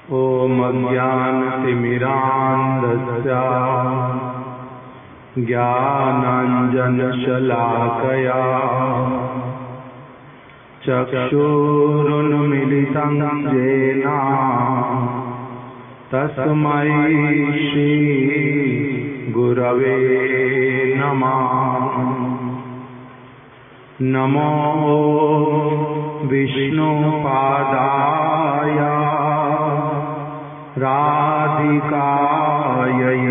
ॐ अज्ञानतिमिरान्धस्य ज्ञानाञ्जनशलाकया चक्षुरुन्मीलितं येन तस्मै श्रीगुरवे नमः। नमो विष्णुपादाय राधिकायै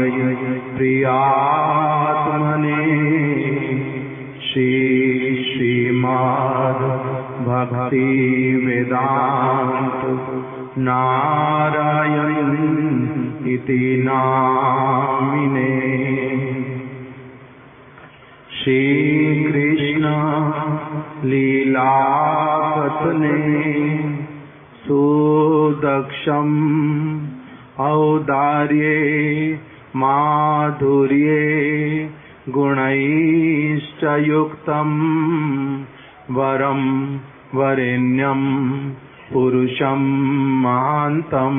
प्रियात्मने श्रीमद् भक्ति वेदांत नारायण इति नामिने। श्री कृष्ण लीला कथने सुदक्षम औदार्ये माधुर्ये गुणैश्च युक्तं वरं वरेण्यं पुरुषं महान्तं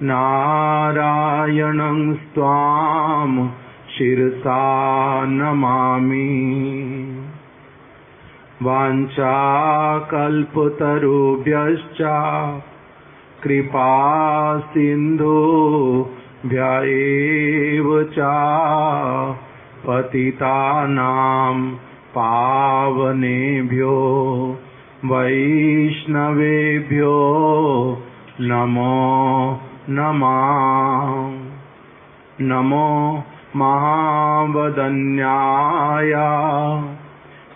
नारायणं स्वाम शिरसा नमामि। वाञ्छाकल्पतरुभ्यश्च कृपा सिन्धुभ्यैव च पतितानां पावनेभ्यो वैष्णवेभ्यो नमो नमः। नमो महावदन्याय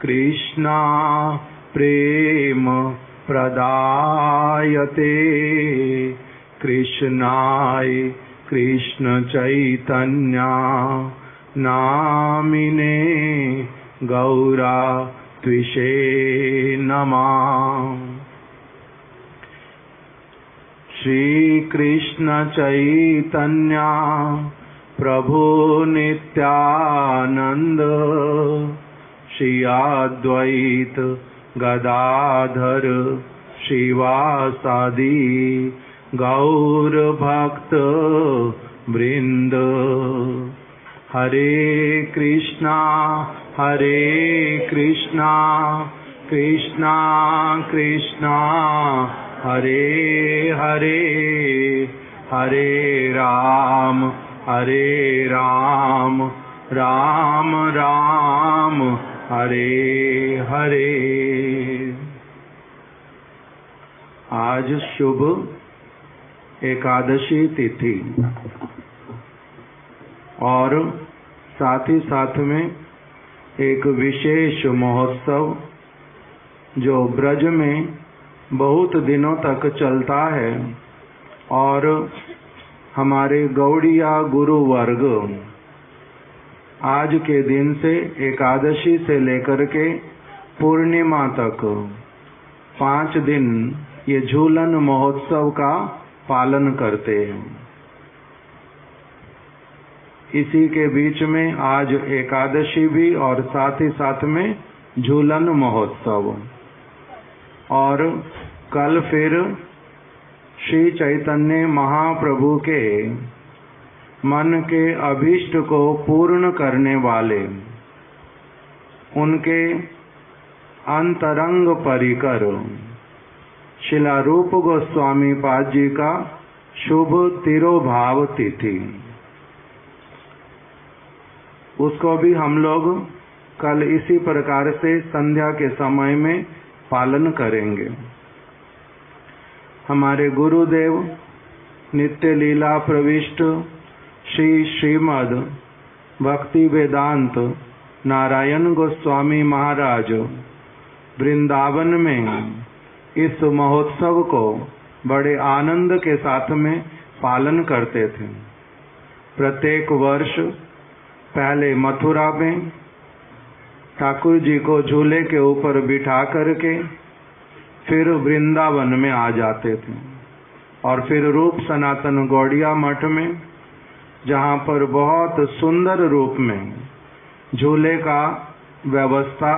कृष्णा प्रेम प्रदायते कृष्णाय कृष्ण चैतन्य नामिने गौरा त्विषे नमः। श्री कृष्ण चैतन्य प्रभु नित्यानंद श्री अद्वैत गदाधर श्रीवासादि गौर भक्त वृंद। हरे कृष्णा कृष्णा कृष्णा हरे हरे, हरे राम राम राम हरे हरे। आज शुभ एकादशी तिथि और साथ ही साथ में एक विशेष महोत्सव जो ब्रज में बहुत दिनों तक चलता है और हमारे गौड़िया गुरु वर्ग आज के दिन से एकादशी से लेकर के पूर्णिमा तक 5 दिन ये झूलन महोत्सव का पालन करते हैं। इसी के बीच में आज एकादशी भी और साथ ही साथ में झूलन महोत्सव और कल फिर श्री चैतन्य महाप्रभु के मन के अभीष्ट को पूर्ण करने वाले उनके अंतरंग परिकर शिला रूप गोस्वामी पाद जी का शुभ तिरोभाव तिथि, उसको भी हम लोग कल इसी प्रकार से संध्या के समय में पालन करेंगे। हमारे गुरुदेव नित्य लीला प्रविष्ट श्रीमद् भक्ति वेदांत नारायण गोस्वामी महाराज वृंदावन में इस महोत्सव को बड़े आनंद के साथ में पालन करते थे। प्रत्येक वर्ष पहले मथुरा में ठाकुर जी को झूले के ऊपर बिठा करके फिर वृंदावन में आ जाते थे और फिर रूप सनातन गौड़िया मठ में, जहाँ पर बहुत सुंदर रूप में झूले का व्यवस्था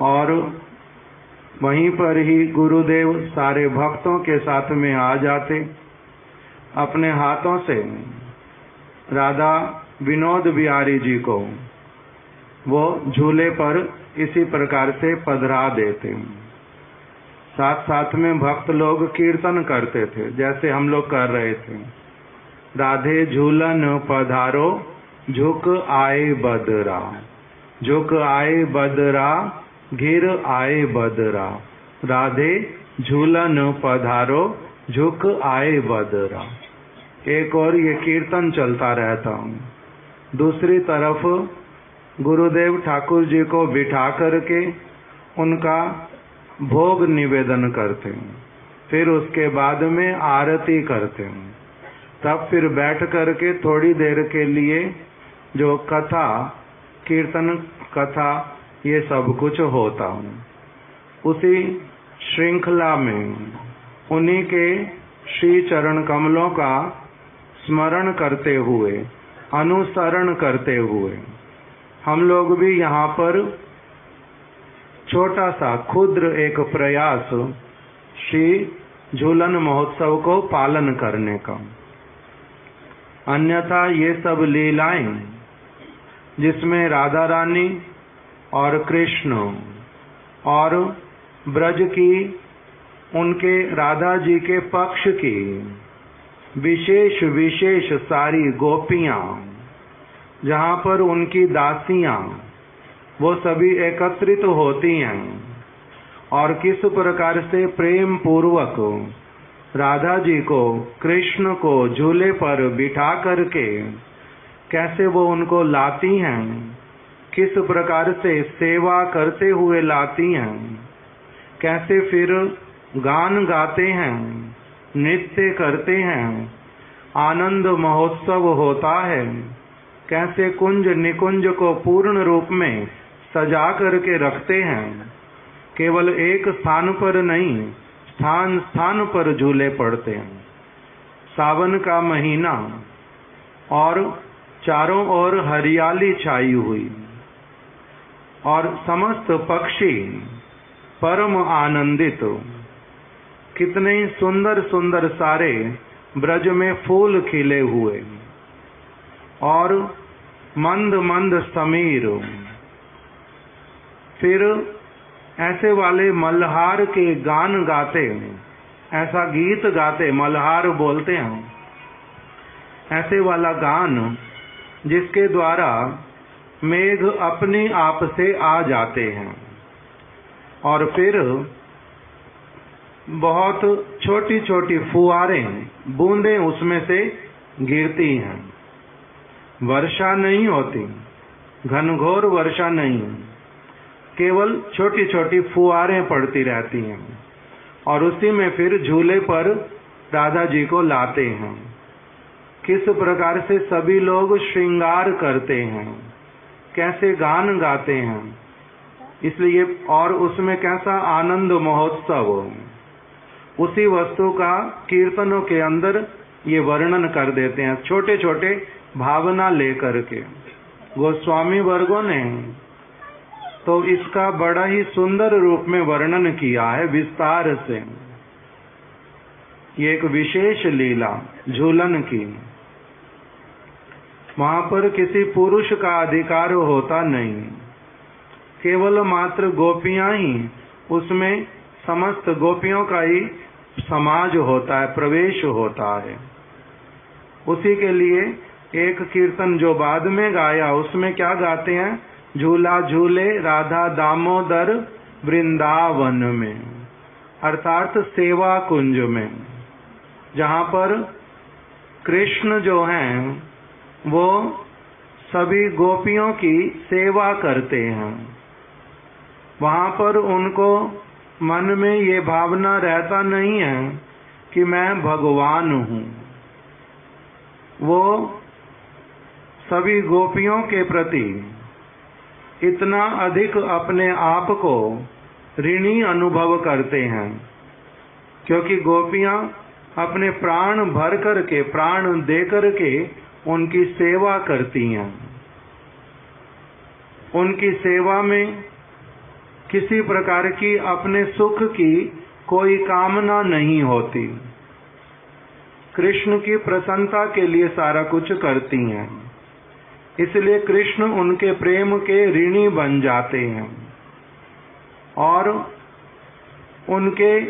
और वहीं पर ही गुरुदेव सारे भक्तों के साथ में आ जाते। अपने हाथों से राधा विनोद बिहारी जी को वो झूले पर इसी प्रकार से पधरा देते। साथ साथ में भक्त लोग कीर्तन करते थे, जैसे हम लोग कर रहे थे। राधे झूलन पधारो, झुक आए बदरा, झुक आए बदरा, घिर आए बदरा। राधे झूलन पधारो, झुक आए बदरा। एक और ये कीर्तन चलता रहता हूँ। दूसरी तरफ गुरुदेव ठाकुर जी को बिठा करके उनका भोग निवेदन करते हैं, फिर उसके बाद में आरती करते हैं। तब फिर बैठ करके थोड़ी देर के लिए जो कथा, कीर्तन कथा, ये सब कुछ होता हूँ। उसी श्रृंखला में उन्हीं के श्री चरण कमलों का स्मरण करते हुए, अनुसरण करते हुए हम लोग भी यहाँ पर छोटा सा क्षुद्र एक प्रयास श्री झूलन महोत्सव को पालन करने का। अन्यथा ये सब लीलाएं जिसमें राधा रानी और कृष्ण और ब्रज की, उनके राधा जी के पक्ष की विशेष विशेष सारी गोपियां, जहाँ पर उनकी दासियां, वो सभी एकत्रित होती हैं और किस प्रकार से प्रेम पूर्वक राधा जी को, कृष्ण को झूले पर बिठा करके कैसे वो उनको लाती हैं, किस प्रकार से सेवा करते हुए लाती हैं, कैसे फिर गान गाते हैं, नृत्य करते हैं, आनंद महोत्सव होता है, कैसे कुंज निकुंज को पूर्ण रूप में सजा करके रखते हैं। केवल एक स्थान पर नहीं, स्थान स्थान पर झूले पड़ते हैं। सावन का महीना और चारों ओर हरियाली छाई हुई और समस्त पक्षी परम आनंदित। कितने सुंदर सुंदर सारे ब्रज में फूल खिले हुए और मंद मंद समीर। फिर ऐसे वाले मल्हार के गान गाते, ऐसा गीत गाते, मल्हार बोलते हैं, ऐसे वाला गान जिसके द्वारा मेघ अपने आप से आ जाते हैं और फिर बहुत छोटी छोटी फुहारें, बूंदें उसमें से गिरती हैं। वर्षा नहीं होती, घनघोर वर्षा नहीं, केवल छोटी छोटी फुहारें पड़ती रहती हैं और उसी में फिर झूले पर राधा जी को लाते हैं। किस प्रकार से सभी लोग श्रृंगार करते हैं, कैसे गान गाते हैं, इसलिए और उसमें कैसा आनंद महोत्सव, उसी वस्तु का कीर्तनों के अंदर ये वर्णन कर देते हैं, छोटे छोटे भावना लेकर के। गोस्वामी वर्गों ने तो इसका बड़ा ही सुंदर रूप में वर्णन किया है, विस्तार से। ये एक विशेष लीला झूलन की, वहां पर किसी पुरुष का अधिकार होता नहीं, केवल मात्र गोपियां ही, उसमें समस्त गोपियों का ही समाज होता है, प्रवेश होता है। उसी के लिए एक कीर्तन जो बाद में गाया, उसमें क्या गाते हैं? झूला झूले राधा दामोदर वृंदावन में, अर्थात सेवा कुंज में, जहाँ पर कृष्ण जो हैं वो सभी गोपियों की सेवा करते हैं। वहाँ पर उनको मन में ये भावना रहता नहीं है कि मैं भगवान हूँ। वो सभी गोपियों के प्रति इतना अधिक अपने आप को ऋणी अनुभव करते हैं, क्योंकि गोपियां अपने प्राण भर करके, प्राण दे करके उनकी सेवा करती हैं। उनकी सेवा में किसी प्रकार की अपने सुख की कोई कामना नहीं होती। कृष्ण की प्रसन्नता के लिए सारा कुछ करती हैं, इसलिए कृष्ण उनके प्रेम के ऋणी बन जाते हैं और उनके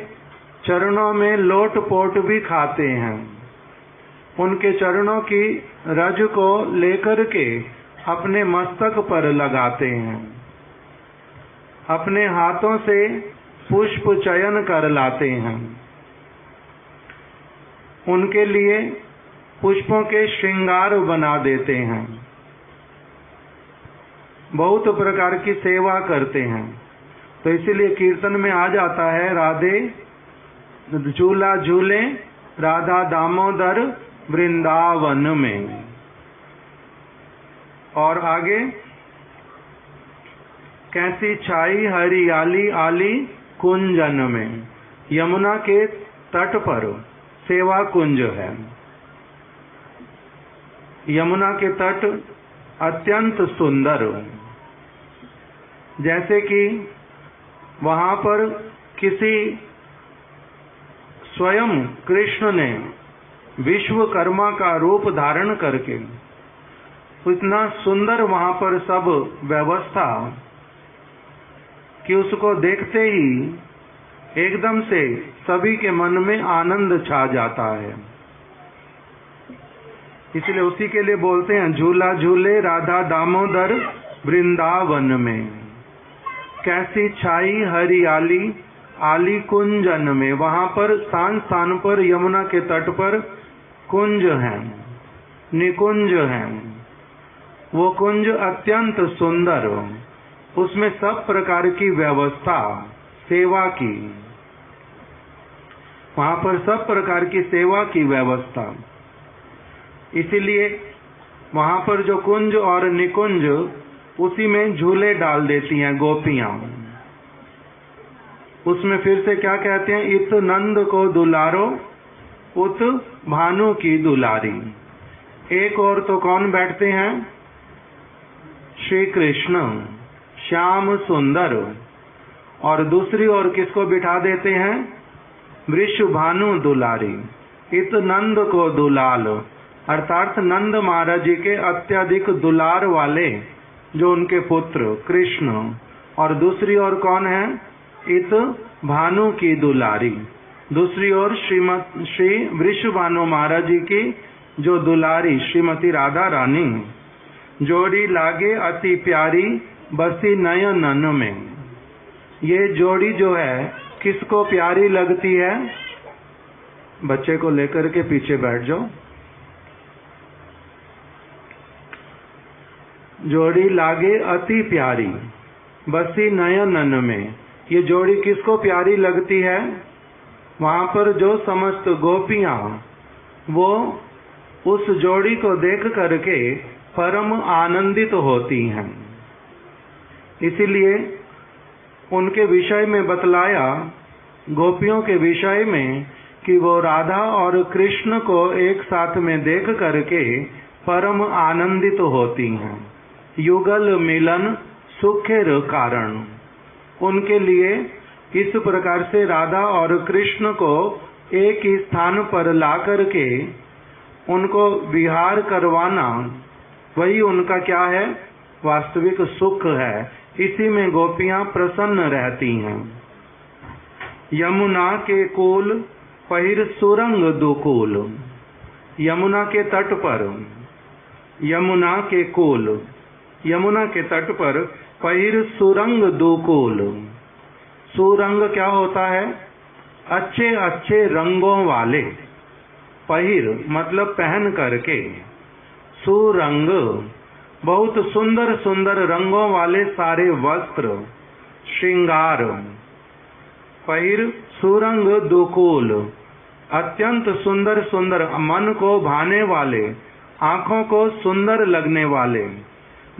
चरणों में लोट-पोट भी खाते हैं। उनके चरणों की रज को लेकर के अपने मस्तक पर लगाते हैं, अपने हाथों से पुष्प चयन कर लाते हैं, उनके लिए पुष्पों के श्रृंगार बना देते हैं, बहुत प्रकार की सेवा करते हैं। तो इसीलिए कीर्तन में आ जाता है, राधे झूला झूले राधा दामोदर वृंदावन में। और आगे, कैसी छाई हरियाली आली कुंजन में। यमुना के तट पर सेवा कुंज है। यमुना के तट अत्यंत सुंदर, जैसे कि वहां पर किसी स्वयं कृष्ण ने विश्वकर्मा का रूप धारण करके इतना सुंदर वहां पर सब व्यवस्था कि उसको देखते ही एकदम से सभी के मन में आनंद छा जाता है। इसलिए उसी के लिए बोलते हैं, झूला झूले राधा दामोदर वृंदावन में, कैसी छाई हरियाली आली कुंजन में। वहां पर स्थान स्थान पर यमुना के तट पर कुंज हैं, निकुंज हैं। वो कुंज अत्यंत सुंदर, उसमें सब प्रकार की व्यवस्था सेवा की, वहां पर सब प्रकार की सेवा की व्यवस्था। इसीलिए वहां पर जो कुंज और निकुंज, उसी में झूले डाल देती हैं गोपियां। उसमें फिर से क्या कहते हैं, इत नंद को दुलारो उत भानु की दुलारी। एक और तो कौन बैठते हैं, श्री कृष्ण श्याम सुंदर, और दूसरी ओर किसको बिठा देते हैं, वृषभानु दुलारी। इत नंद को दुलाल, अर्थात नंद महाराज जी के अत्यधिक दुलार वाले जो उनके पुत्र कृष्ण, और दूसरी ओर कौन है, इत भानु की दुलारी। दूसरी ओर श्री वृषभानु महाराज जी की जो दुलारी श्रीमती राधा रानी। जोड़ी लागे अति प्यारी बसी नयनन में। ये जोड़ी जो है किसको प्यारी लगती है, बच्चे को लेकर के पीछे बैठ जाओ। जोड़ी लागे अति प्यारी बसी नयनन में, ये जोड़ी किसको प्यारी लगती है, वहां पर जो समस्त गोपियां वो उस जोड़ी को देख करके परम आनंदित होती हैं। इसीलिए उनके विषय में बतलाया, गोपियों के विषय में, कि वो राधा और कृष्ण को एक साथ में देख करके परम आनंदित होती हैं। युगल मिलन सुखेर कारण। उनके लिए इस प्रकार से राधा और कृष्ण को एक ही स्थान पर ला करके उनको विहार करवाना, वही उनका क्या है, वास्तविक सुख है। इसी में गोपियां प्रसन्न रहती हैं। यमुना के कोल पहिर सुरंग दुकूल। यमुना के तट पर, यमुना के कोल, यमुना के तट पर पहिर सुरंग दुकूल। सुरंग क्या होता है, अच्छे अच्छे रंगों वाले। पहिर मतलब पहन करके, सुरंग बहुत सुंदर सुंदर रंगों वाले सारे वस्त्र श्रृंगार। पहिर सुरंग दुकूल, अत्यंत सुंदर सुंदर, मन को भाने वाले, आंखों को सुंदर लगने वाले,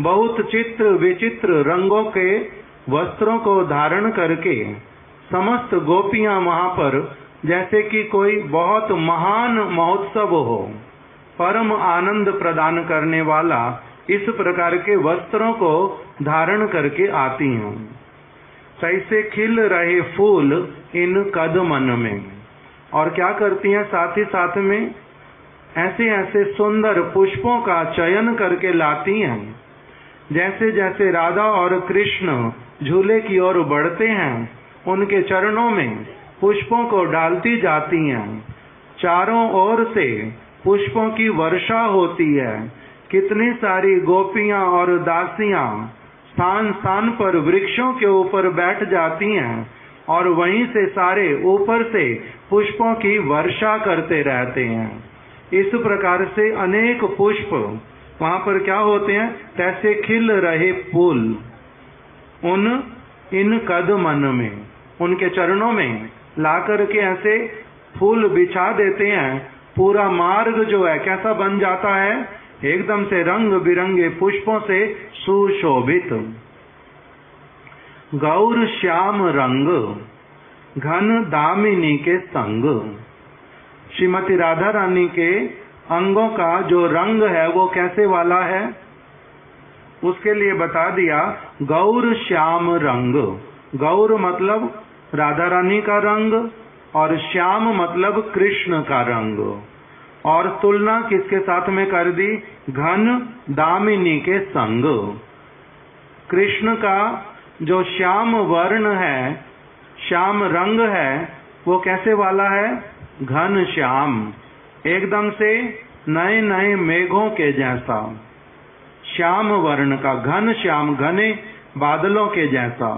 बहुत चित्र विचित्र रंगों के वस्त्रों को धारण करके समस्त गोपियां वहां पर जैसे कि कोई बहुत महान महोत्सव हो, परम आनंद प्रदान करने वाला, इस प्रकार के वस्त्रों को धारण करके आती हैं। तैसे खिल रहे फूल इन कद मन में। और क्या करती हैं, साथ ही साथ में ऐसे ऐसे सुंदर पुष्पों का चयन करके लाती हैं। जैसे जैसे राधा और कृष्ण झूले की ओर बढ़ते हैं, उनके चरणों में पुष्पों को डालती जाती हैं। चारों ओर से पुष्पों की वर्षा होती है। कितनी सारी गोपियां और दासियां स्थान स्थान पर वृक्षों के ऊपर बैठ जाती हैं और वहीं से सारे ऊपर से पुष्पों की वर्षा करते रहते हैं। इस प्रकार से अनेक पुष्प वहां पर क्या होते हैं, तैसे खिल रहे फूल इन कद मन में, उनके चरणों में ला करके ऐसे फूल बिछा देते हैं। पूरा मार्ग जो है कैसा बन जाता है, एकदम से रंग बिरंगे पुष्पों से सुशोभित। गौर श्याम रंग घन दामिनी के संग। श्रीमती राधा रानी के अंगों का जो रंग है वो कैसे वाला है, उसके लिए बता दिया गौर श्याम रंग। गौर मतलब राधा रानी का रंग और श्याम मतलब कृष्ण का रंग। और तुलना किसके साथ में कर दी, घन दामिनी के संग। कृष्ण का जो श्याम वर्ण है, श्याम रंग है, वो कैसे वाला है, घन श्याम, एकदम से नए नए मेघों के जैसा। श्याम वर्ण का, घन श्याम, घने बादलों के जैसा,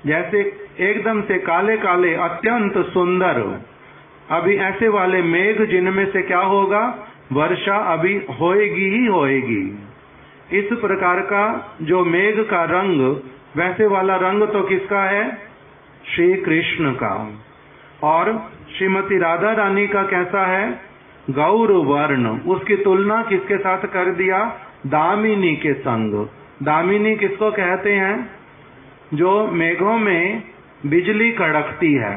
जैसे एकदम से काले काले अत्यंत सुंदर। अभी ऐसे वाले मेघ जिनमें से क्या होगा, वर्षा अभी होएगी ही होएगी। इस प्रकार का जो मेघ का रंग, वैसे वाला रंग तो किसका है, श्री कृष्ण का। और श्रीमती राधा रानी का कैसा है, गौर वर्ण। उसकी तुलना किसके साथ कर दिया, दामिनी के संग। दामिनी किसको कहते हैं, जो मेघों में बिजली कड़कती है,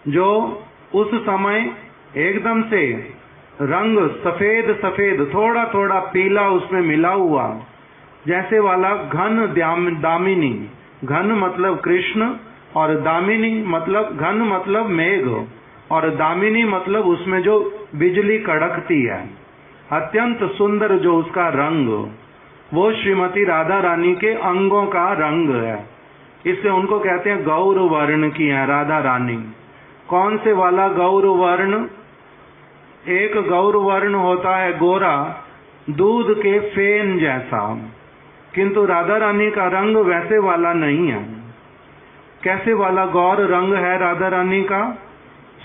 जो उस समय एकदम से रंग सफेद सफेद, थोड़ा थोड़ा पीला उसमें मिला हुआ, जैसे वाला घन दामिनी। घन मतलब कृष्ण और दामिनी मतलब, घन मतलब मेघ और दामिनी मतलब उसमें जो बिजली कड़कती है, अत्यंत सुंदर जो उसका रंग, वो श्रीमती राधा रानी के अंगों का रंग है। इससे उनको कहते हैं गौर वर्ण की है राधा रानी। कौन से वाला गौर वर्ण, एक गौर वर्ण होता है गोरा, दूध के फेन जैसा, किंतु राधा रानी का रंग वैसे वाला नहीं है। कैसे वाला गौर रंग है राधा रानी का,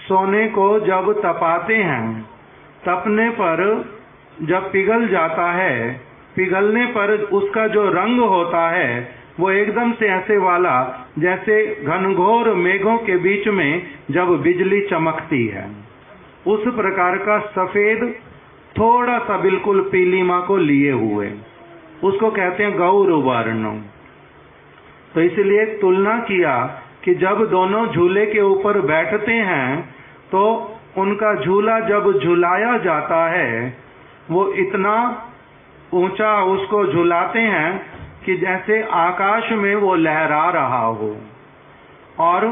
सोने को जब तपाते हैं, तपने पर जब पिघल जाता है, पिघलने पर उसका जो रंग होता है वो एकदम से ऐसे वाला जैसे घनघोर मेघों के बीच में जब बिजली चमकती है, उस प्रकार का सफेद, थोड़ा सा बिल्कुल पीलिमा को लिए हुए, उसको कहते हैं गौर वर्ण। तो इसलिए तुलना किया कि जब दोनों झूले के ऊपर बैठते हैं तो उनका झूला जब झुलाया जाता है, वो इतना ऊंचा उसको झुलाते हैं कि जैसे आकाश में वो लहरा रहा हो। और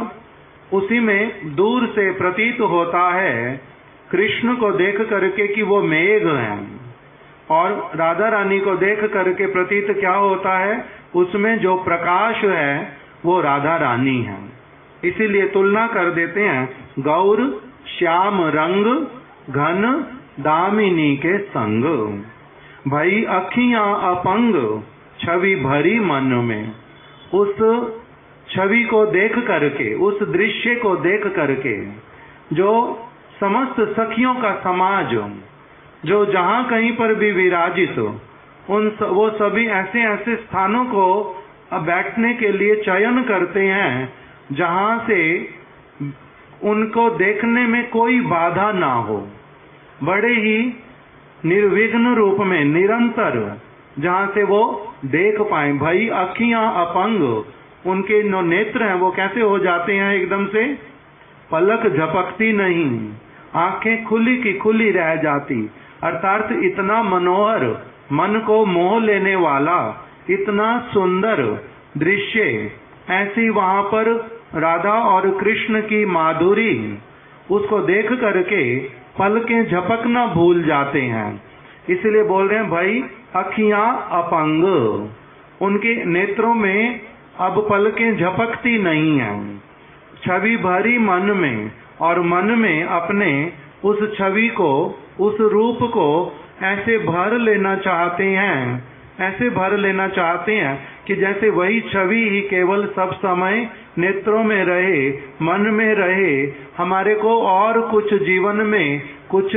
उसी में दूर से प्रतीत होता है कृष्ण को देख करके कि वो मेघ हैं, और राधा रानी को देख करके प्रतीत क्या होता है, उसमें जो प्रकाश है वो राधा रानी है। इसीलिए तुलना कर देते हैं गौर श्याम रंग घन दामिनी के संग। भई अखियां अपंग छवि भरी मन में। उस छवि को देख करके, उस दृश्य को देख करके जो समस्त सखियों का समाज जो जहां कहीं पर भी विराजित, वो सभी ऐसे ऐसे स्थानों को बैठने के लिए चयन करते हैं जहां से उनको देखने में कोई बाधा ना हो, बड़े ही निर्विघ्न रूप में निरंतर जहां से वो देख पाए। भाई अखियां अपंग, उनके जो नेत्र हैं वो कैसे हो जाते हैं, एकदम से पलक झपकती नहीं, आंखें खुली की खुली रह जाती। अर्थात इतना मनोहर, मन को मोह लेने वाला, इतना सुंदर दृश्य ऐसी वहां पर राधा और कृष्ण की माधुरी उसको देख करके पलकें झपकना भूल जाते हैं। इसलिए बोल रहे हैं भाई अखियां अपंग, उनके नेत्रों में अब पलकें झपकती नहीं हैं। छवि भरी मन में, और मन में अपने उस छवि को, उस रूप को ऐसे भर लेना चाहते हैं, ऐसे भर लेना चाहते हैं कि जैसे वही छवि ही केवल सब समय नेत्रों में रहे, मन में रहे, हमारे को और कुछ जीवन में कुछ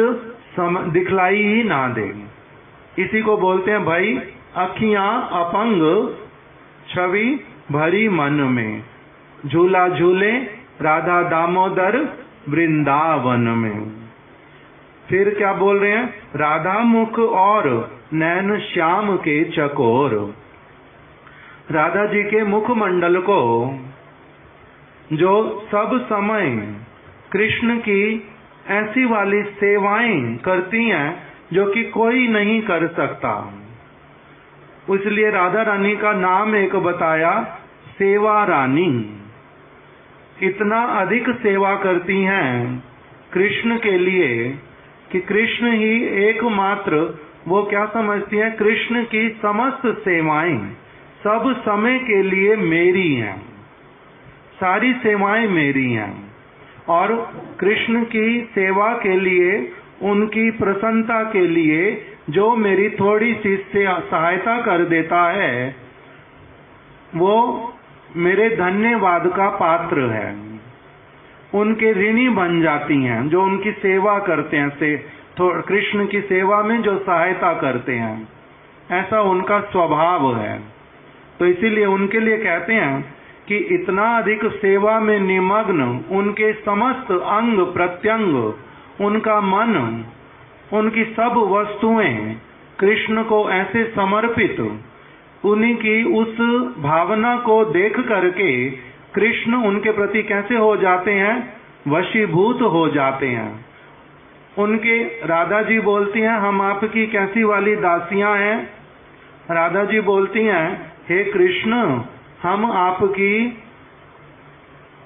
दिखलाई ही ना दे। इसी को बोलते हैं भाई अखियां अपंग, छवि भरी मन में, झूला झूले राधा दामोदर वृंदावन में। फिर क्या बोल रहे हैं, राधा मुख और नैन श्याम के चकोर। राधा जी के मुखमंडल को जो सब समय कृष्ण की ऐसी वाली सेवाएं करती हैं जो कि कोई नहीं कर सकता, इसलिए राधा रानी का नाम एक बताया सेवा रानी। इतना अधिक सेवा करती हैं कृष्ण के लिए कि कृष्ण ही एकमात्र, वो क्या समझती हैं, कृष्ण की समस्त सेवाएं सब समय के लिए मेरी हैं, सारी सेवाएं मेरी हैं। और कृष्ण की सेवा के लिए, उनकी प्रसन्नता के लिए जो मेरी थोड़ी सी सहायता कर देता है वो मेरे धन्यवाद का पात्र है। उनके ऋणी बन जाती हैं जो उनकी सेवा करते हैं, कृष्ण की सेवा में जो सहायता करते हैं, ऐसा उनका स्वभाव है। तो इसीलिए उनके लिए कहते हैं कि इतना अधिक सेवा में निमग्न उनके समस्त अंग प्रत्यंग, उनका मन, उनकी सब वस्तुएं कृष्ण को ऐसे समर्पित, उन्हीं की उस भावना को देख करके कृष्ण उनके प्रति कैसे हो जाते हैं, वशीभूत हो जाते हैं। उनके राधा जी बोलती हैं हम आपकी कैसी वाली दासियां हैं। राधा जी बोलती हैं हे कृष्ण, हम आपकी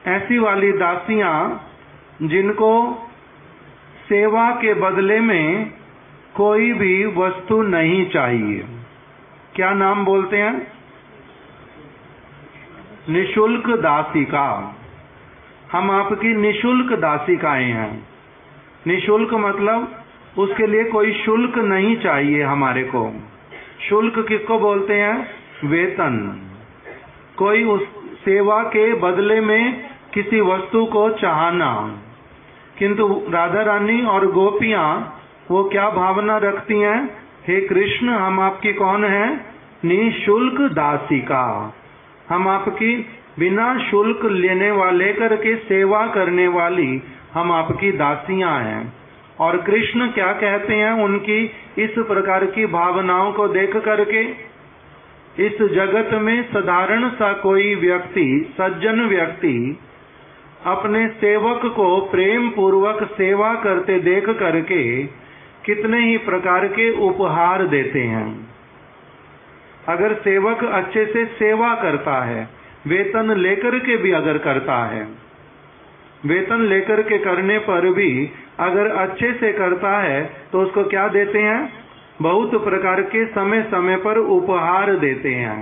ऐसी वाली दासियां जिनको सेवा के बदले में कोई भी वस्तु नहीं चाहिए। क्या नाम बोलते हैं, निशुल्क दासिका। हम आपकी निशुल्क दासिकाएं हैं। निशुल्क मतलब उसके लिए कोई शुल्क नहीं चाहिए हमारे को। शुल्क किसको बोलते हैं, वेतन। कोई उस सेवा के बदले में किसी वस्तु को चाहना। किंतु राधा रानी और गोपियां वो क्या भावना रखती हैं, हे कृष्ण हम आपकी कौन है, निशुल्क दासिका। हम आपकी बिना शुल्क लेने करके सेवा करने वाली हम आपकी दासियां हैं। और कृष्ण क्या कहते हैं उनकी इस प्रकार की भावनाओं को देख करके, इस जगत में साधारण सा कोई व्यक्ति, सज्जन व्यक्ति अपने सेवक को प्रेम पूर्वक सेवा करते देख करके कितने ही प्रकार के उपहार देते हैं। अगर सेवक अच्छे से सेवा करता है, वेतन लेकर के भी अगर करता है, वेतन लेकर के करने पर भी अगर अच्छे से करता है तो उसको क्या देते हैं, बहुत प्रकार के समय समय पर उपहार देते हैं।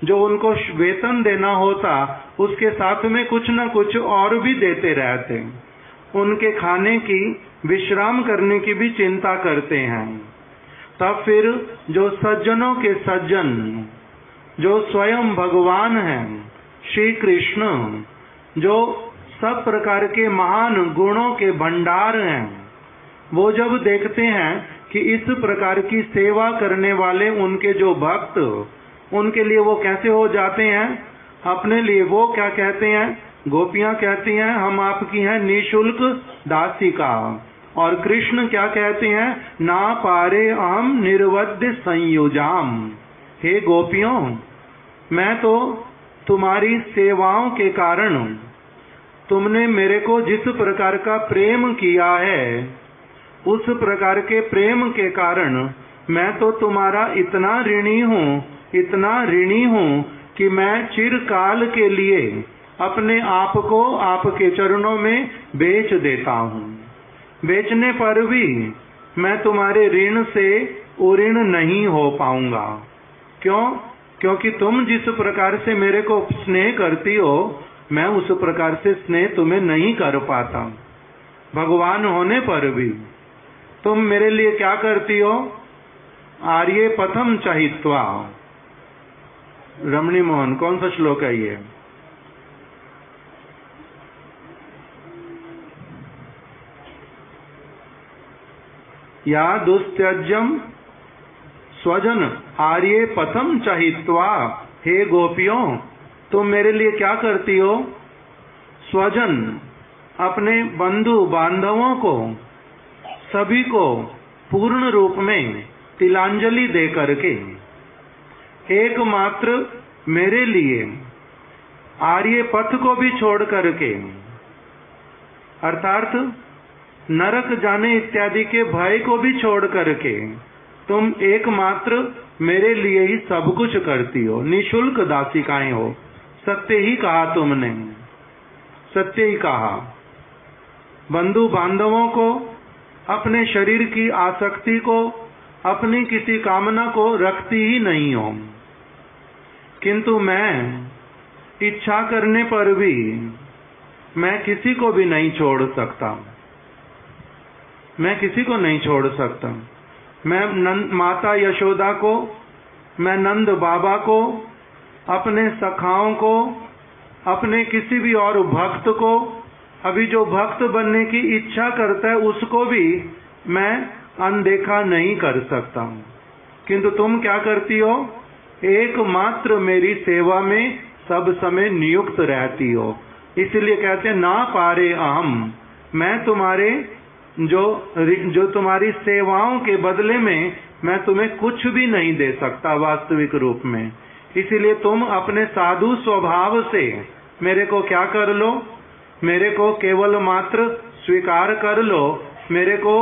जो उनको वेतन देना होता उसके साथ में कुछ न कुछ और भी देते रहते। उनके खाने की, विश्राम करने की भी चिंता करते हैं। तब फिर जो सज्जनों के सज्जन, जो स्वयं भगवान हैं श्री कृष्ण, जो सब प्रकार के महान गुणों के भंडार हैं, वो जब देखते हैं कि इस प्रकार की सेवा करने वाले उनके जो भक्त, उनके लिए वो कैसे हो जाते हैं, अपने लिए वो क्या कहते हैं, गोपियां कहती हैं हम आपकी हैं निशुल्क दासिका। और कृष्ण क्या कहते हैं, ना पारे अहम निर्वद्य संयुजाम। हे गोपियों, मैं तो तुम्हारी सेवाओं के कारण, तुमने मेरे को जिस प्रकार का प्रेम किया है, उस प्रकार के प्रेम के कारण मैं तो तुम्हारा इतना ऋणी हूँ, इतना ऋणी हूँ कि मैं चिरकाल के लिए अपने आप को आपके चरणों में बेच देता हूँ। बेचने पर भी मैं तुम्हारे ऋण से उऋण नहीं हो पाऊंगा। क्यों? क्योंकि तुम जिस प्रकार से मेरे को स्नेह करती हो, मैं उस प्रकार से स्नेह तुम्हें नहीं कर पाता। भगवान होने पर भी तुम मेरे लिए क्या करती हो? आर्ये पथम चाहित्वा। रमणी मोहन, कौन सा श्लोक है ये? या दुस्त्यज्यम स्वजन आर्ये पथम चाहित्वा। हे गोपियों, तुम मेरे लिए क्या करती हो? स्वजन, अपने बंधु बांधवों को, सभी को पूर्ण रूप में तिलांजलि दे करके एकमात्र मेरे लिए आर्य पथ को भी छोड़ करके, अर्थात नरक जाने इत्यादि के भय को भी छोड़ करके तुम एकमात्र मेरे लिए ही सब कुछ करती हो। निशुल्क दासिकाएं हो। सत्य ही कहा तुमने, सत्य ही कहा। बंधु बांधवों को, अपने शरीर की आसक्ति को, अपनी किसी कामना को रखती ही नहीं हो। किंतु मैं इच्छा करने पर भी मैं किसी को भी नहीं छोड़ सकता। मैं किसी को नहीं छोड़ सकता। मैं माता यशोदा को, मैं नंद बाबा को, अपने सखाओं को, अपने किसी भी और भक्त को, अभी जो भक्त बनने की इच्छा करता है उसको भी मैं अनदेखा नहीं कर सकता हूँ। किंतु तुम क्या करती हो? एकमात्र मेरी सेवा में सब समय नियुक्त रहती हो। इसलिए कहते हैं ना पारे अहम, मैं तुम्हारे जो तुम्हारी सेवाओं के बदले में मैं तुम्हें कुछ भी नहीं दे सकता वास्तविक रूप में। इसलिए तुम अपने साधु स्वभाव से मेरे को क्या कर लो? मेरे को केवल मात्र स्वीकार कर लो। मेरे को,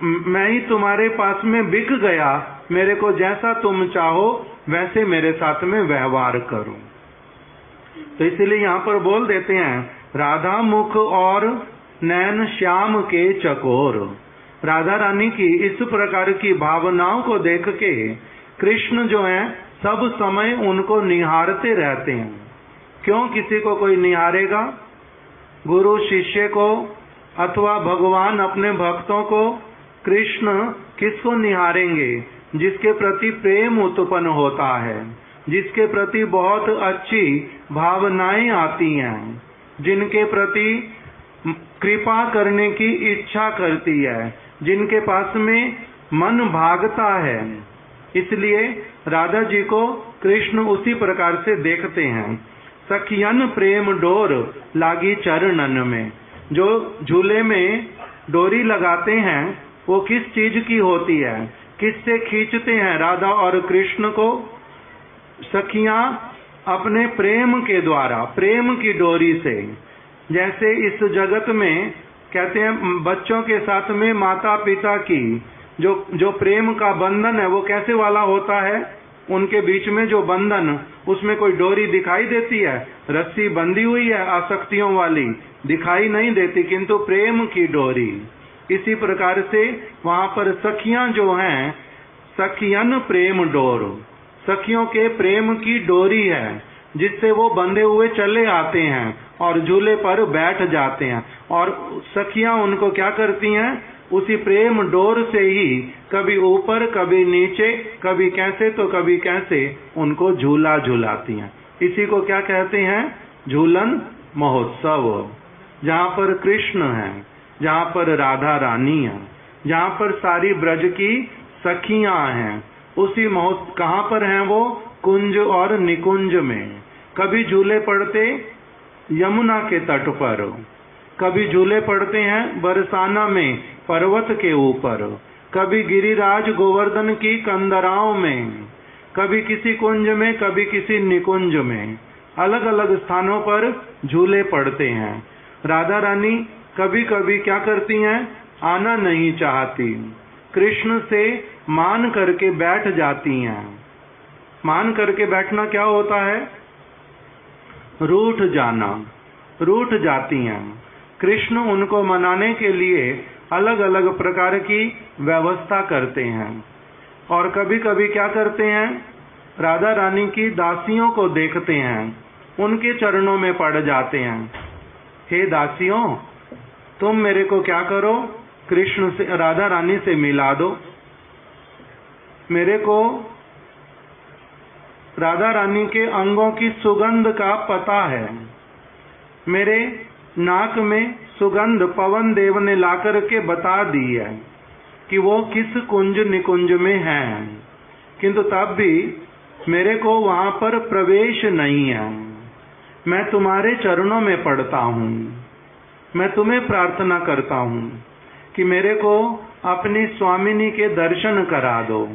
मैं ही तुम्हारे पास में बिक गया। मेरे को जैसा तुम चाहो वैसे मेरे साथ में व्यवहार करो। तो इसलिए यहाँ पर बोल देते हैं, राधा मुख और नैन श्याम के चकोर। राधा रानी की इस प्रकार की भावनाओं को देख के कृष्ण जो है सब समय उनको निहारते रहते हैं। क्यों किसी को कोई निहारेगा? गुरु शिष्य को अथवा भगवान अपने भक्तों को कृष्ण किसको निहारेंगे? जिसके प्रति प्रेम उत्पन्न होता है, जिसके प्रति बहुत अच्छी भावनाएं आती हैं, जिनके प्रति कृपा करने की इच्छा करती है, जिनके पास में मन भागता है। इसलिए राधा जी को कृष्ण उसी प्रकार से देखते हैं। सखियन प्रेम डोर लागी चरणन में। जो झूले में डोरी लगाते हैं वो किस चीज की होती है? किससे खींचते हैं राधा और कृष्ण को? सखियां अपने प्रेम के द्वारा, प्रेम की डोरी से। जैसे इस जगत में कहते हैं बच्चों के साथ में माता पिता की जो प्रेम का बंधन है वो कैसे वाला होता है? उनके बीच में जो बंधन, उसमें कोई डोरी दिखाई देती है? रस्सी बंधी हुई है आसक्तियों वाली, दिखाई नहीं देती, किंतु प्रेम की डोरी। इसी प्रकार से वहां पर सखियां जो हैं, सखियन प्रेम डोर, सखियों के प्रेम की डोरी है जिससे वो बंधे हुए चले आते हैं और झूले पर बैठ जाते हैं। और सखियां उनको क्या करती हैं? उसी प्रेम डोर से ही कभी ऊपर, कभी नीचे, कभी कैसे तो कभी कैसे उनको झूला झूलाती हैं। इसी को क्या कहते हैं? झूलन महोत्सव। जहाँ पर कृष्ण है, जहाँ पर राधा रानी है, जहाँ पर सारी ब्रज की सखियां हैं, उसी महोत्सव कहाँ पर हैं वो? कुंज और निकुंज में। कभी झूले पड़ते यमुना के तट पर, कभी झूले पड़ते हैं बरसाना में पर्वत के ऊपर, कभी गिरिराज गोवर्धन की कंदराओं में, कभी किसी कुंज में, कभी किसी निकुंज में। अलग अलग स्थानों पर झूले पड़ते हैं। राधा रानी कभी कभी क्या करती हैं? आना नहीं चाहती, कृष्ण से मान करके बैठ जाती हैं। मान करके बैठना क्या होता है? रूठ जाना, रूठ जाती हैं। कृष्ण उनको मनाने के लिए अलग अलग प्रकार की व्यवस्था करते हैं। और कभी कभी क्या करते हैं, राधा रानी की दासियों को देखते हैं, उनके चरणों में पड़ जाते हैं। हे दासियों, तुम मेरे को क्या करो, कृष्ण से, राधा रानी से मिला दो। मेरे को राधा रानी के अंगों की सुगंध का पता है। मेरे नाक में सुगंध पवन देव ने लाकर के बता दी है कि वो किस कुंज निकुंज में हैं, किंतु तब भी मेरे को वहां पर प्रवेश नहीं है। मैं तुम्हारे चरणों में पड़ता हूँ, मैं तुम्हें प्रार्थना करता हूँ कि मेरे को अपनी स्वामिनी के दर्शन करा दो।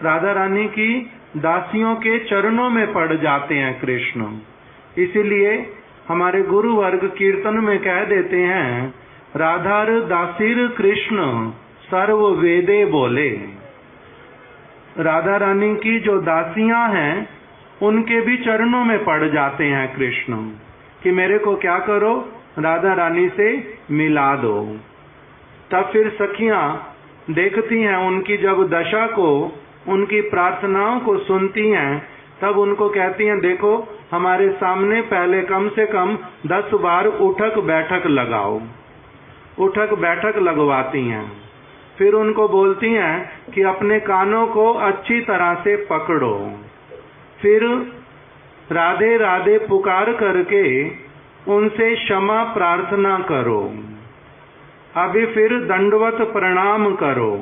राधा रानी की दासियों के चरणों में पड़ जाते हैं कृष्ण। इसीलिए हमारे गुरु वर्ग कीर्तन में कह देते हैं, राधार दासीर कृष्ण सर्व वेदे बोले। राधा रानी की जो दासियां हैं उनके भी चरणों में पड़ जाते हैं कृष्ण कि मेरे को क्या करो, राधा रानी से मिला दो। तब फिर सखियां देखती हैं उनकी जब दशा को, उनकी प्रार्थनाओं को सुनती हैं, तब उनको कहती हैं, देखो हमारे सामने पहले कम से कम 10 बार उठक बैठक लगाओ। उठक बैठक लगवाती हैं। फिर उनको बोलती हैं कि अपने कानों को अच्छी तरह से पकड़ो। फिर राधे राधे पुकार करके उनसे क्षमा प्रार्थना करो। अभी फिर दंडवत प्रणाम करो।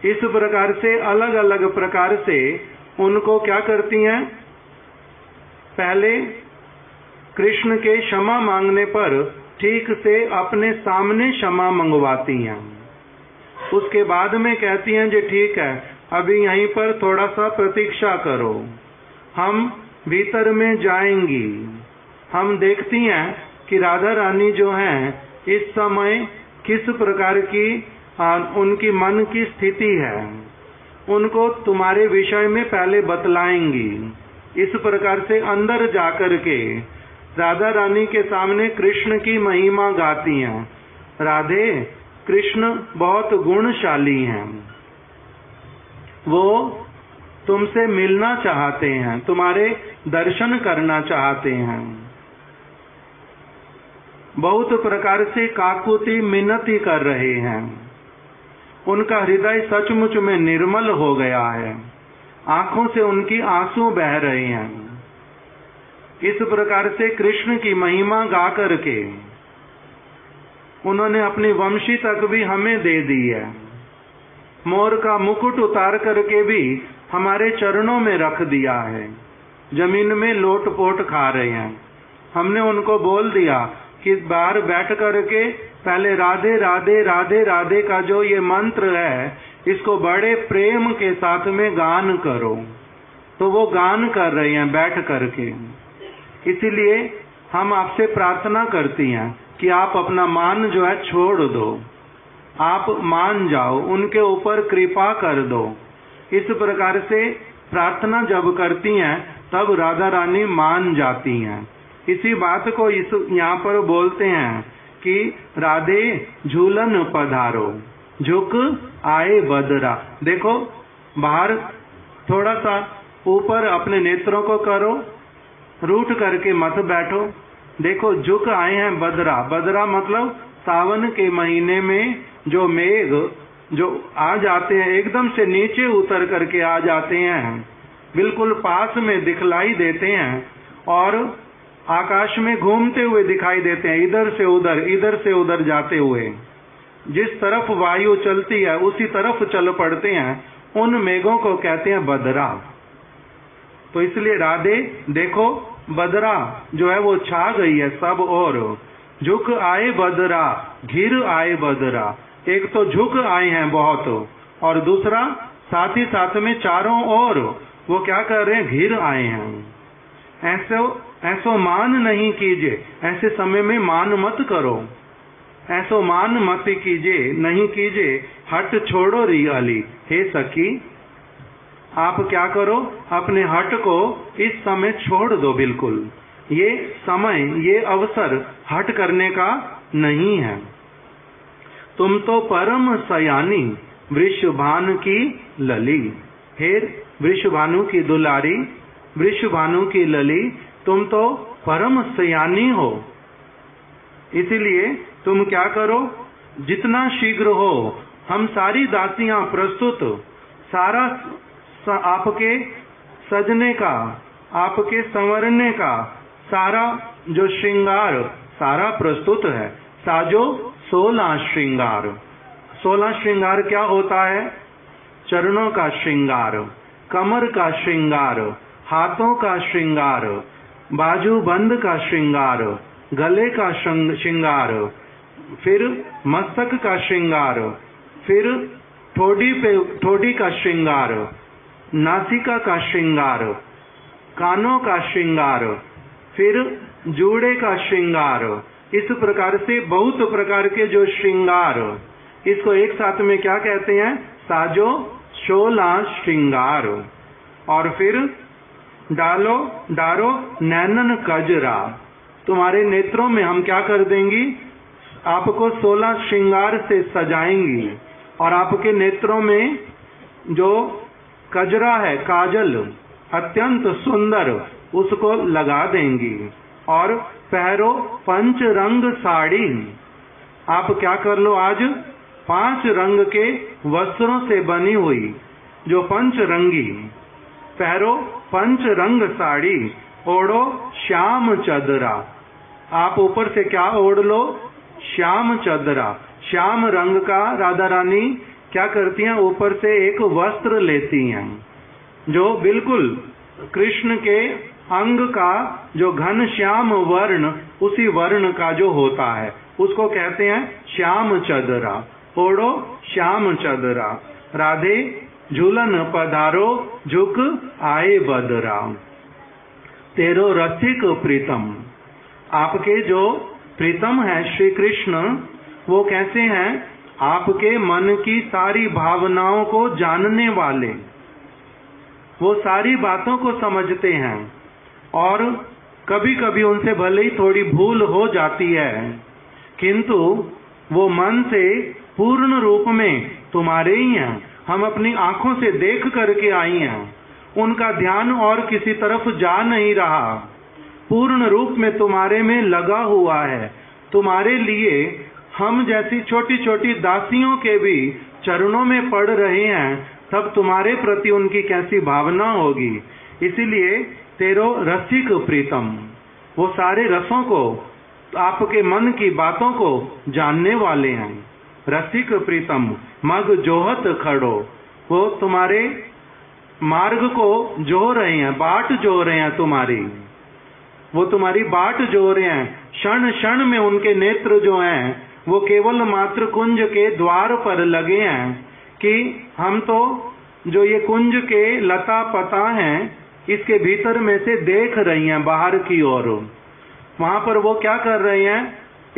इस प्रकार से अलग अलग प्रकार से उनको क्या करती हैं, पहले कृष्ण के क्षमा मांगने पर ठीक से अपने सामने क्षमा मंगवाती हैं। उसके बाद में कहती हैं, जी ठीक है, अभी यहीं पर थोड़ा सा प्रतीक्षा करो, हम भीतर में जाएंगी। हम देखती हैं कि राधा रानी जो हैं इस समय किस प्रकार की उनकी मन की स्थिति है, उनको तुम्हारे विषय में पहले बतलाएंगी। इस प्रकार से अंदर जाकर के राधा रानी के सामने कृष्ण की महिमा गाती हैं। राधे, कृष्ण बहुत गुणशाली हैं, वो तुमसे मिलना चाहते हैं, तुम्हारे दर्शन करना चाहते हैं। बहुत प्रकार से काकुति मिन्नती कर रहे हैं। उनका हृदय सचमुच में निर्मल हो गया है, आंखों से उनकी आंसू बह रहे हैं। इस प्रकार से कृष्ण की महिमा गा करके उन्होंने अपनी वंशी तक भी हमें दे दी है। मोर का मुकुट उतार करके भी हमारे चरणों में रख दिया है। जमीन में लोट-पोट खा रहे हैं। हमने उनको बोल दिया कि बाहर बैठ करके पहले राधे राधे राधे राधे का जो ये मंत्र है, इसको बड़े प्रेम के साथ में गान करो। तो वो गान कर रहे हैं बैठ करके। इसीलिए हम आपसे प्रार्थना करती हैं कि आप अपना मान जो है छोड़ दो, आप मान जाओ, उनके ऊपर कृपा कर दो। इस प्रकार से प्रार्थना जब करती हैं तब राधा रानी मान जाती हैं। इसी बात को यहाँ पर बोलते हैं कि राधे झूलन पधारो, झुक आए बदरा। देखो बाहर थोड़ा सा ऊपर अपने नेत्रों को करो, रूठ करके मत बैठो। देखो झुक आए हैं बदरा। बदरा मतलब सावन के महीने में जो मेघ जो आ जाते हैं, एकदम से नीचे उतर करके आ जाते हैं, बिल्कुल पास में दिखलाई देते हैं और आकाश में घूमते हुए दिखाई देते हैं, इधर से उधर जाते हुए। जिस तरफ वायु चलती है उसी तरफ चल पड़ते हैं, उन मेघों को कहते हैं बदरा। तो इसलिए राधे देखो बदरा जो है वो छा गई है सब और। झुक आए बदरा, घिर आए बदरा। एक तो झुक आए हैं बहुत, और दूसरा साथ ही साथ में चारों ओर वो क्या कर रहे हैं, घिर आए हैं। ऐसो मान नहीं कीजिए, ऐसे समय में मान मत करो, ऐसो मान मत कीजिए, नहीं कीजिए, हट छोड़ो री अली। हे सखी, आप क्या करो, अपने हट को इस समय छोड़ दो। बिल्कुल ये समय, ये अवसर हट करने का नहीं है। तुम तो परम सयानी वृषभानु की लली, हे वृषभानु की दुलारी, वृषभानु की लली, तुम तो परम सयानी हो। इसलिए तुम क्या करो, जितना शीघ्र हो हम सारी दासियां प्रस्तुत, सारा आपके सजने का, आपके संवरने का सारा जो श्रृंगार सारा प्रस्तुत है। साजो 16 श्रृंगार। 16 श्रृंगार क्या होता है? चरणों का श्रृंगार, कमर का श्रृंगार, हाथों का श्रृंगार, बाजूबंद का श्रृंगार, गले का श्रृंगार, फिर मस्तक का श्रृंगार, फिर ठोडी का श्रृंगार, नासिका का श्रृंगार, कानों का श्रृंगार, फिर जूड़े का श्रृंगार। इस प्रकार से बहुत प्रकार के जो श्रृंगार, इसको एक साथ में क्या कहते हैं? साजो 16 श्रृंगार। और फिर डारो नैनन कजरा, तुम्हारे नेत्रों में हम क्या कर देंगी? आपको 16 श्रृंगार से सजाएंगी और आपके नेत्रों में जो कजरा है, काजल अत्यंत सुंदर, उसको लगा देंगी। और पहरो 5 रंग साड़ी, आप क्या कर लो, आज 5 रंग के वस्त्रों से बनी हुई जो 5 रंगी, पहरो 5 रंग साड़ी, ओढ़ो श्याम चदरा। आप ऊपर से क्या ओढ़ लो? श्याम चदरा। श्याम रंग का राधा रानी क्या करती हैं? ऊपर से एक वस्त्र लेती हैं जो बिल्कुल कृष्ण के अंग का जो घन श्याम वर्ण, उसी वर्ण का जो होता है, उसको कहते हैं श्याम चदरा। ओढ़ो श्याम चदरा। राधे झूलन पधारो, झुक आए बदरा। तेरो रसिक प्रीतम, आपके जो प्रीतम है श्री कृष्ण, वो कैसे हैं? आपके मन की सारी भावनाओं को जानने वाले, वो सारी बातों को समझते हैं। और कभी कभी उनसे भले ही थोड़ी भूल हो जाती है, किंतु वो मन से पूर्ण रूप में तुम्हारे ही हैं। हम अपनी आंखों से देख करके आई हैं, उनका ध्यान और किसी तरफ जा नहीं रहा, पूर्ण रूप में तुम्हारे में लगा हुआ है। तुम्हारे लिए हम जैसी छोटी छोटी दासियों के भी चरणों में पड़ रहे हैं, तब तुम्हारे प्रति उनकी कैसी भावना होगी। इसीलिए तेरो रसिक प्रीतम, वो सारे रसों को, आपके मन की बातों को जानने वाले हैं। रसिक प्रीतम मग जोहत खड़ो, वो तुम्हारे मार्ग को जो रहे हैं, बाट जो रहे हैं तुम्हारी, वो तुम्हारी बाट जो रहे हैं। क्षण क्षण में उनके नेत्र जो हैं वो केवल मात्र कुंज के द्वार पर लगे हैं कि हम तो जो ये कुंज के लता पता हैं, इसके भीतर में से देख रही हैं बाहर की ओर। वहां पर वो क्या कर रहे हैं?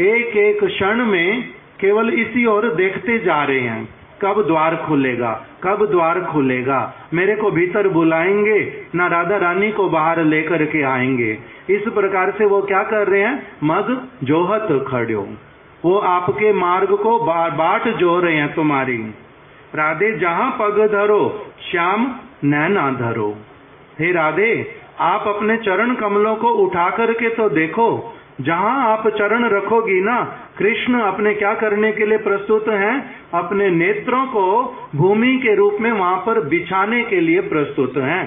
एक एक क्षण में केवल इसी ओर देखते जा रहे हैं, कब द्वार खुलेगा, कब द्वार खुलेगा, मेरे को भीतर बुलाएंगे ना राधा रानी को बाहर लेकर के आएंगे। इस प्रकार से वो क्या कर रहे हैं? मग जोहत खड़ो, वो आपके मार्ग को बाट जो रहे हैं तुम्हारी। राधे जहां पग धरो श्याम नैना धरो। हे राधे, आप अपने चरण कमलों को उठा करके तो देखो, जहां आप चरण रखोगी ना, कृष्ण अपने क्या करने के लिए प्रस्तुत हैं? अपने नेत्रों को भूमि के रूप में वहां पर बिछाने के लिए प्रस्तुत हैं।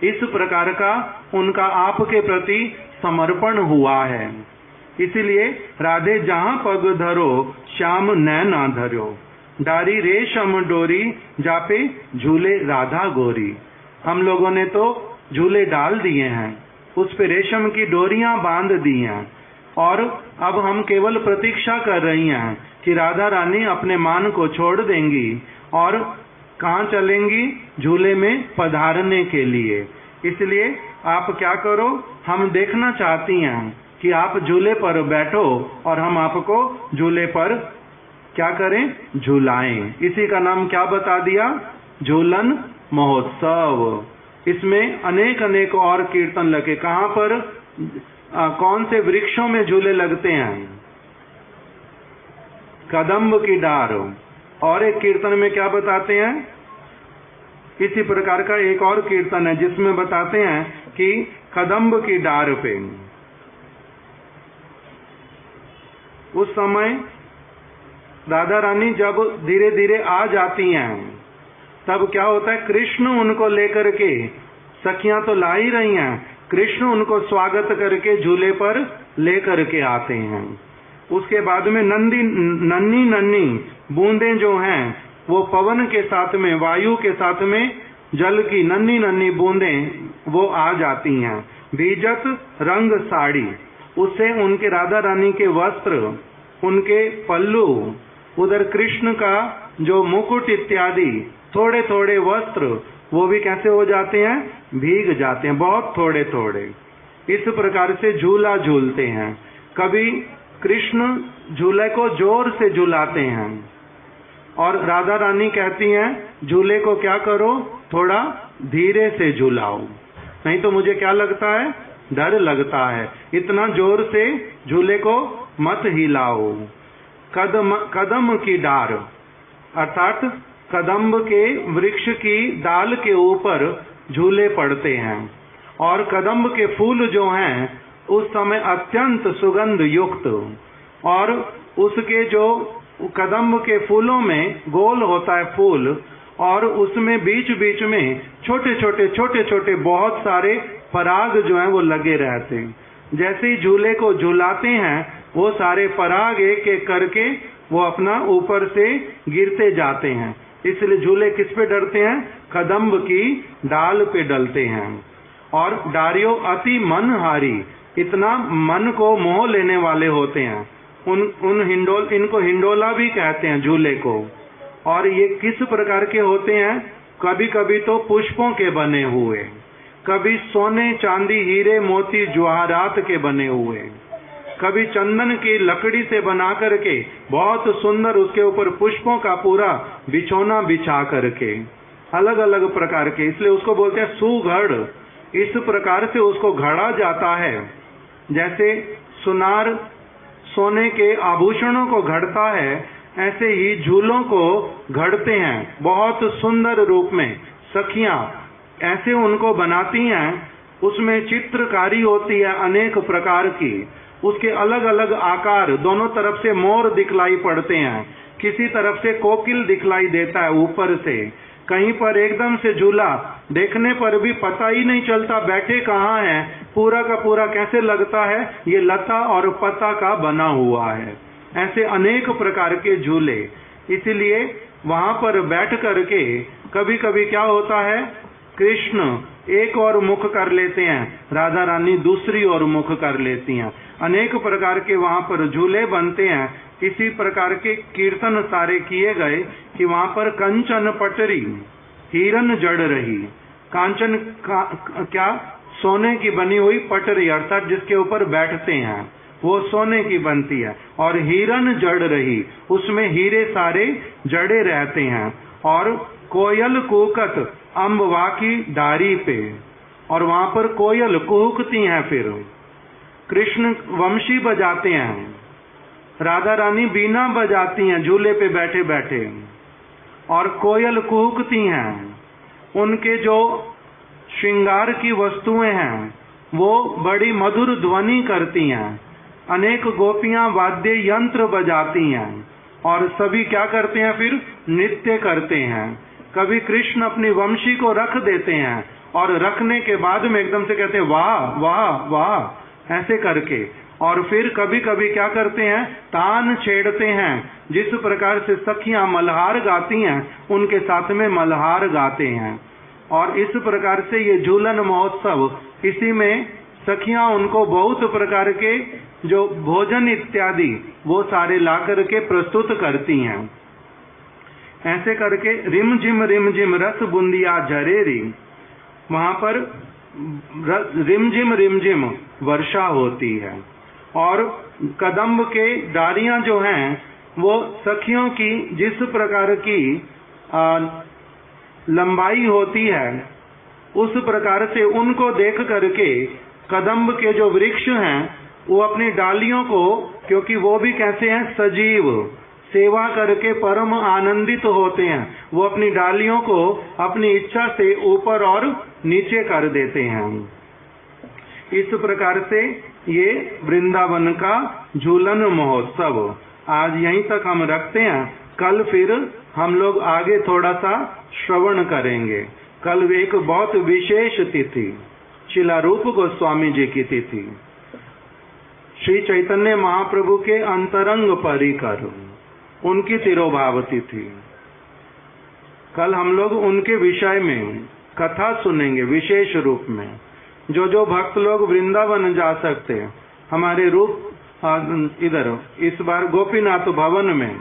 इस प्रकार का उनका आपके प्रति समर्पण हुआ है। इसलिए राधे जहां पग धरो श्याम नैना धरो। डारी रेशम डोरी जापे झूले राधा गोरी। हम लोगों ने तो झूले डाल दिए हैं, उस पे रेशम की डोरियां बांध दी हैं, और अब हम केवल प्रतीक्षा कर रही हैं कि राधा रानी अपने मान को छोड़ देंगी और कहाँ चलेंगी? झूले में पधारने के लिए। इसलिए आप क्या करो, हम देखना चाहती हैं कि आप झूले पर बैठो और हम आपको झूले पर क्या करें? झूलाएं। इसी का नाम क्या बता दिया? झूलन महोत्सव। इसमें अनेक अनेक और कीर्तन लगे। कहाँ पर कौन से वृक्षों में झूले लगते हैं? कदम्ब की डार। और एक कीर्तन में क्या बताते हैं? इसी प्रकार का एक और कीर्तन है जिसमें बताते हैं कि कदम्ब की डार पे उस समय राधा रानी जब धीरे धीरे आ जाती हैं, तब क्या होता है, कृष्ण उनको लेकर के, सखियां तो ला ही रही हैं, कृष्ण उनको स्वागत करके झूले पर लेकर के आते हैं। उसके बाद में नन्ही नन्ही बूंदें जो हैं वो पवन के साथ में, वायु के साथ में जल की नन्ही नन्ही बूंदें वो आ जाती हैं। भीजत रंग साड़ी, उससे उनके राधा रानी के वस्त्र, उनके पल्लू, उधर कृष्ण का जो मुकुट इत्यादि थोड़े थोड़े वस्त्र वो भी कैसे हो जाते हैं? भीग जाते हैं, बहुत थोड़े थोड़े। इस प्रकार से झूला झूलते हैं। कभी कृष्ण झूले को जोर से झुलाते हैं और राधा रानी कहती हैं झूले को क्या करो, थोड़ा धीरे से झुलाओ, नहीं तो मुझे क्या लगता है, डर लगता है, इतना जोर से झूले को मत हिलाओ। कदम की डार अर्थात कदम्ब के वृक्ष की डाल के ऊपर झूले पड़ते हैं और कदम्ब के फूल जो हैं उस समय अत्यंत सुगंध युक्त, और उसके जो कदम्ब के फूलों में गोल होता है फूल, और उसमें बीच बीच में छोटे छोटे बहुत सारे पराग जो हैं वो लगे रहते हैं। जैसे ही झूले को झुलाते हैं वो सारे पराग एक एक करके वो अपना ऊपर से गिरते जाते हैं। इसलिए झूले किस पे डलते हैं? कदम्ब की डाल पे डलते हैं। और डारियो अति मनहारी, इतना मन को मोह लेने वाले होते हैं। इनको हिंडोला भी कहते हैं झूले को। और ये किस प्रकार के होते हैं? कभी कभी तो पुष्पों के बने हुए, कभी सोने चांदी हीरे मोती जवाहरात के बने हुए, कभी चंदन की लकड़ी से बना करके बहुत सुंदर उसके ऊपर पुष्पों का पूरा बिछौना बिछा करके, अलग अलग प्रकार के, इसलिए उसको बोलते हैं सुघड़। इस प्रकार से उसको घड़ा जाता है। जैसे सुनार सोने के आभूषणों को घड़ता है, ऐसे ही झूलों को घड़ते हैं बहुत सुंदर रूप में। सखियां ऐसे उनको बनाती हैं, उसमें चित्रकारी होती है अनेक प्रकार की, उसके अलग अलग आकार, दोनों तरफ से मोर दिखलाई पड़ते हैं, किसी तरफ से कोकिल दिखलाई देता है ऊपर से, कहीं पर एकदम से झूला देखने पर भी पता ही नहीं चलता बैठे कहाँ हैं, पूरा का पूरा कैसे लगता है ये लता और पत्ता का बना हुआ है। ऐसे अनेक प्रकार के झूले। इसीलिए वहां पर बैठ करके कभी कभी क्या होता है, कृष्ण एक और मुख कर लेते हैं, राधा रानी दूसरी ओर मुख कर लेती हैं। अनेक प्रकार के वहां पर झूले बनते हैं। इसी प्रकार के कीर्तन सारे किए गए कि वहां पर कंचन पटरी हिरन जड़ रही। कांचन क्या? सोने की बनी हुई पटरी, अर्थात जिसके ऊपर बैठते हैं वो सोने की बनती है। और हिरन जड़ रही, उसमें हीरे सारे जड़े रहते हैं। और कोयल कूकत अम्बवा की डारी पे, और वहां पर कोयल कूकती हैं। फिर कृष्ण वंशी बजाते हैं, राधा रानी बीना बजाती हैं झूले पे बैठे बैठे, और कोयल कूकती हैं। उनके जो श्रृंगार की वस्तुएं हैं वो बड़ी मधुर ध्वनि करती हैं। अनेक गोपियां वाद्य यंत्र बजाती हैं और सभी क्या करते हैं, फिर नृत्य करते हैं। कभी कृष्ण अपनी वंशी को रख देते हैं और रखने के बाद में एकदम से कहते हैं वाह वाह वाह ऐसे करके। और फिर कभी कभी क्या करते हैं, तान छेड़ते हैं। जिस प्रकार से सखियां मल्हार गाती हैं उनके साथ में मल्हार गाते हैं। और इस प्रकार से ये झूलन महोत्सव, इसी में सखियां उनको बहुत प्रकार के जो भोजन इत्यादि वो सारे ला करके प्रस्तुत करती हैं। ऐसे करके रिम झिम रस बूंदिया झरेरी, वहां पर रिम झिम वर्षा होती है। और कदम्ब के डारियां जो हैं वो सखियों की जिस प्रकार की लंबाई होती है, उस प्रकार से उनको देख करके कदम्ब के जो वृक्ष हैं वो अपनी डालियों को, क्योंकि वो भी कैसे हैं, सजीव, सेवा करके परम आनंदित होते हैं, वो अपनी डालियों को अपनी इच्छा से ऊपर और नीचे कर देते हैं। इस प्रकार से ये वृंदावन का झूलन महोत्सव आज यहीं तक हम रखते हैं। कल फिर हम लोग आगे थोड़ा सा श्रवण करेंगे। कल एक बहुत विशेष तिथि शिलारूप गोस्वामी जी की तिथि, श्री चैतन्य महाप्रभु के अंतरंग परिकर, उनकी तिरोभाव तिथि। कल हम लोग उनके विषय में कथा सुनेंगे विशेष रूप में। जो भक्त लोग वृंदावन जा सकते हैं, हमारे रूप इधर इस बार गोपीनाथ भवन में,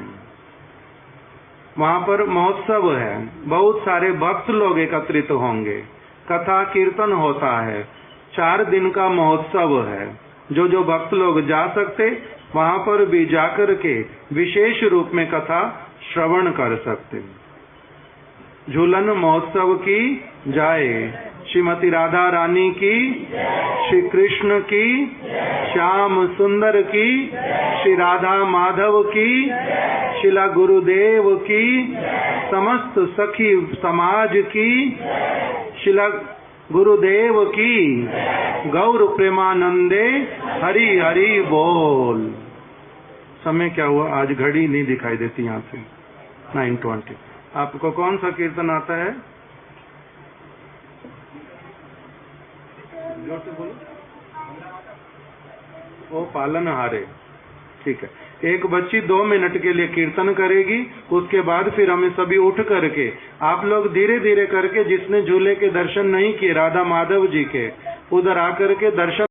वहां पर महोत्सव है, बहुत सारे भक्त लोग एकत्रित होंगे, कथा कीर्तन होता है, 4 दिन का महोत्सव है। जो भक्त लोग जा सकते वहां पर भी जाकर के विशेष रूप में कथा श्रवण कर सकते। झूलन महोत्सव की जय। श्रीमती राधा रानी की, श्री कृष्ण की, श्याम सुंदर की, श्री राधा माधव की, शिला गुरुदेव की, समस्त सखी समाज की, शिला गुरुदेव की, गौर प्रेमानंदे, हरि हरि बोल। समय क्या हुआ? आज घड़ी नहीं दिखाई देती यहाँ से। 9:20। आपको कौन सा कीर्तन आता है? जोर से बोलो। वो पालनहारे। ठीक है। एक बच्ची 2 मिनट के लिए कीर्तन करेगी, उसके बाद फिर हमें सभी उठ करके, आप लोग धीरे धीरे करके, जिसने झूले के दर्शन नहीं किए राधा माधव जी के, उधर आकर के दर्शन